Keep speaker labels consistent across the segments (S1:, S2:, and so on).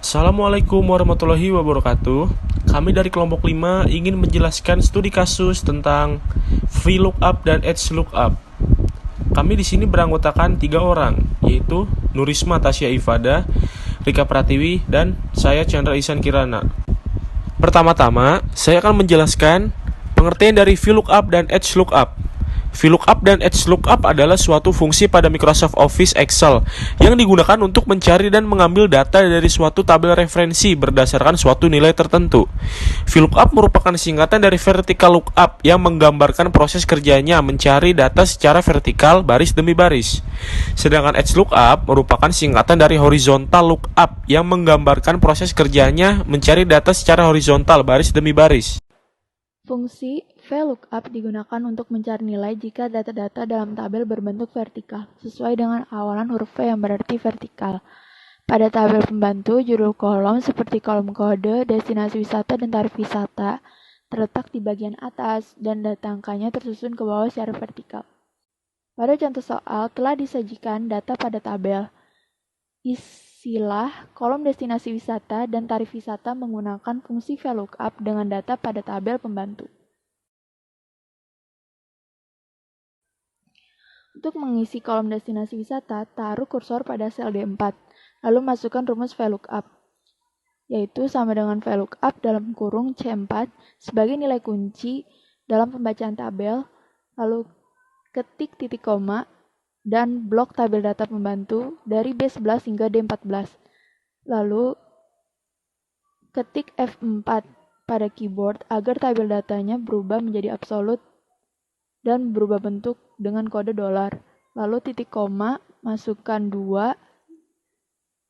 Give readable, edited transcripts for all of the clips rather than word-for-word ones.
S1: Assalamualaikum warahmatullahi wabarakatuh. Kami dari kelompok 5 ingin menjelaskan studi kasus tentang VLOOKUP dan HLOOKUP. Kami di sini beranggotakan 3 orang, yaitu Nurisma Tasya Ifada, Rika Pratiwi, dan saya Chandra Ihsan Kirana. Pertama-tama, saya akan menjelaskan pengertian dari VLOOKUP dan HLOOKUP. VLOOKUP dan HLOOKUP adalah suatu fungsi pada Microsoft Office Excel yang digunakan untuk mencari dan mengambil data dari suatu tabel referensi berdasarkan suatu nilai tertentu. VLOOKUP merupakan singkatan dari vertical lookup yang menggambarkan proses kerjanya mencari data secara vertikal baris demi baris. Sedangkan HLOOKUP merupakan singkatan dari horizontal lookup yang menggambarkan proses kerjanya mencari data secara horizontal baris demi baris.
S2: Fungsi VLOOKUP digunakan untuk mencari nilai jika data-data dalam tabel berbentuk vertikal, sesuai dengan awalan huruf V yang berarti vertikal. Pada tabel pembantu, judul kolom seperti kolom kode, destinasi wisata, dan tarif wisata terletak di bagian atas dan data angkanya tersusun ke bawah secara vertikal. Pada contoh soal, telah disajikan data pada tabel. Isilah kolom destinasi wisata dan tarif wisata menggunakan fungsi VLOOKUP dengan data pada tabel pembantu. Untuk mengisi kolom destinasi wisata, taruh kursor pada sel D4, lalu masukkan rumus VLOOKUP, yaitu sama dengan VLOOKUP dalam kurung C4 sebagai nilai kunci dalam pembacaan tabel, lalu ketik titik koma, dan blok tabel data pembantu dari B11 hingga D14. Lalu ketik F4 pada keyboard agar tabel datanya berubah menjadi absolut dan berubah bentuk dengan kode $. Lalu titik koma, masukkan 2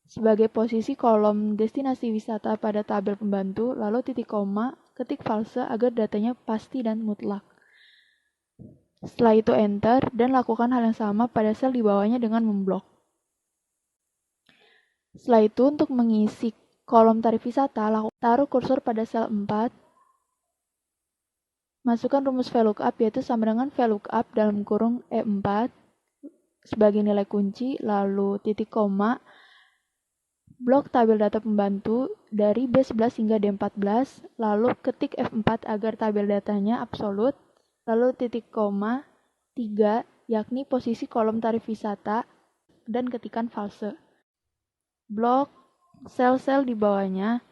S2: sebagai posisi kolom destinasi wisata pada tabel pembantu, lalu titik koma, ketik false agar datanya pasti dan mutlak. Setelah itu enter dan lakukan hal yang sama pada sel di bawahnya dengan memblok. Setelah itu untuk mengisi kolom tarif wisata, taruh kursor pada sel 4. Masukkan rumus VLOOKUP yaitu sama dengan VLOOKUP dalam kurung E4 sebagai nilai kunci, lalu titik koma, blok tabel data pembantu dari B11 hingga D14, lalu ketik F4 agar tabel datanya absolut, lalu titik koma 3 yakni posisi kolom tarif wisata dan ketikan false. Blok sel-sel di bawahnya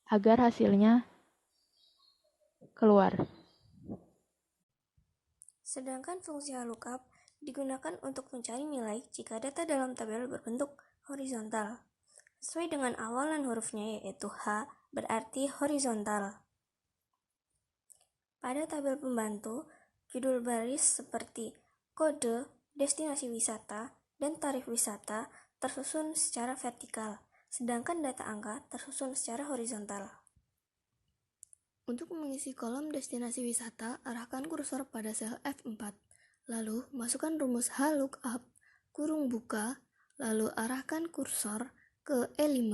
S2: agar hasilnya keluar.
S3: Sedangkan fungsi VLOOKUP digunakan untuk mencari nilai jika data dalam tabel berbentuk horizontal. Sesuai dengan awalan hurufnya yaitu H berarti horizontal. Pada tabel pembantu, judul baris seperti kode, destinasi wisata, dan tarif wisata tersusun secara vertikal, sedangkan data angka tersusun secara horizontal. Untuk mengisi kolom destinasi wisata, arahkan kursor pada sel F4, lalu masukkan rumus HLOOKUP, kurung buka, lalu arahkan kursor ke E5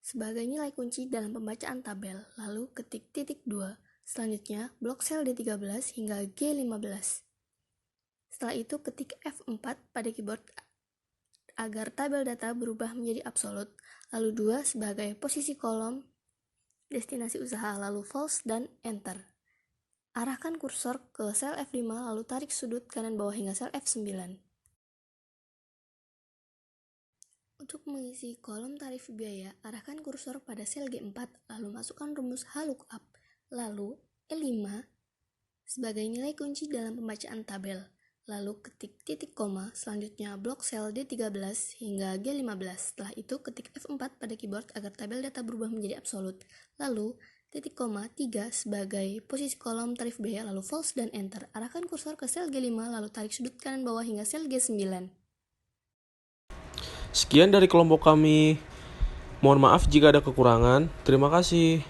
S3: sebagai nilai kunci dalam pembacaan tabel, lalu ketik titik 2. Selanjutnya, blok sel D13 hingga G15. Setelah itu, ketik F4 pada keyboard agar tabel data berubah menjadi absolut, lalu 2 sebagai posisi kolom destinasi usaha, lalu false dan enter. Arahkan kursor ke sel F5 lalu tarik sudut kanan bawah hingga sel F9. Untuk mengisi kolom tarif biaya, arahkan kursor pada sel G4 lalu masukkan rumus HLOOKUP, lalu E5 sebagai nilai kunci dalam pembacaan tabel, lalu ketik titik koma, selanjutnya blok sel D13 hingga G15. Setelah itu ketik F4 pada keyboard agar tabel data berubah menjadi absolut, lalu titik koma 3 sebagai posisi kolom tarif biaya, lalu false dan enter. Arahkan kursor ke sel G5 lalu tarik sudut kanan bawah hingga sel G9.
S1: Sekian dari kelompok kami. Mohon maaf jika ada kekurangan. Terima kasih.